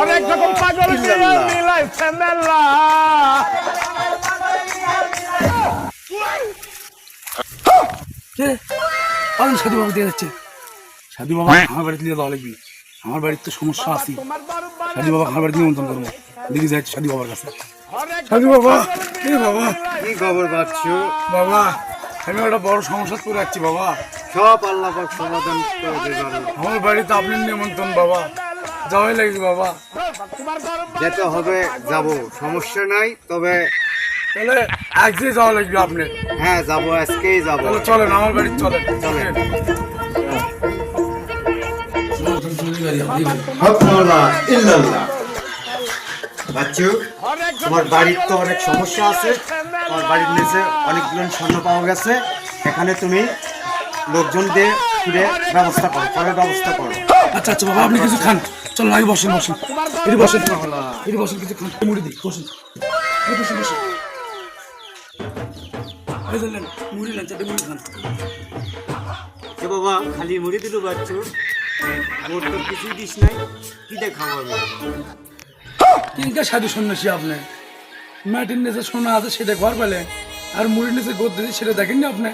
অনেক রকম পাগল মিলাইছে মেলা। সাধু বাবা দিয়ে যাচ্ছে। সাধু বাবা আমার বাড়িতে নিয়ে যাওয়া লাগবে। আমার বাড়ির তো সমস্যা আছে। সাধু বাবা আমার বাড়িতে নিমন্ত্রণ করবো। দিদি যাচ্ছে সাধু বাবার কাছে। সাধু বাবা, বাবা কি খবর পাচ্ছ? বাবা, আমি একটা বড় সমস্যা করে যাচ্ছি বাবা। সব আল্লাহ পাক সমাধান করে দেবে। আমার বাড়িতে আপনি নিমন্ত্রণ বাবা, যাওয়াই লাগবে বাবা। যেতে হবে, যাব, সমস্যা নাই। তবে তাহলে আজকে যাওয়া লাগবে আপনি। হ্যাঁ যাব, আজকেই যাব। তাহলে চলেন আমার বাড়ি চলেন। চলেন। বাচ্চু, তোমার বাড়ির তো অনেক সমস্যা আছে। তোমার বাড়ির নিচে অনেকগুলো স্বর্ণ পাওয়া গেছে। এখানে তুমি লোকজন দিয়ে ফিরে ব্যবস্থা করো, করার ব্যবস্থা করো। আচ্ছা আচ্ছা বাবা, আপনি কিছু খান। চলেন আগে বসেন বসেন। এটি বসেন, এটি বসেন, কিছু খান। মুড়ি দিই, বসেন। বসেন বসেন। মুড়ি নেন, চারটে মুড়ি খান। এ বাবা, খালি মুড়ি দিল বাচ্চু, মোট তো কিছুই দিস নাই। কি দেখাবো আমি? তিনটা সাধু সন্ন্যাসী আপনি। মাটির নিচে সোনা আছে সেটা ঘর পেলে, আর মুড়ির নিচে গোদ দিয়েছে সেটা দেখেননি আপনি।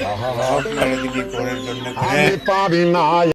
বাবা, সব মেরে দিবি ঘরের জন্য। পারি না।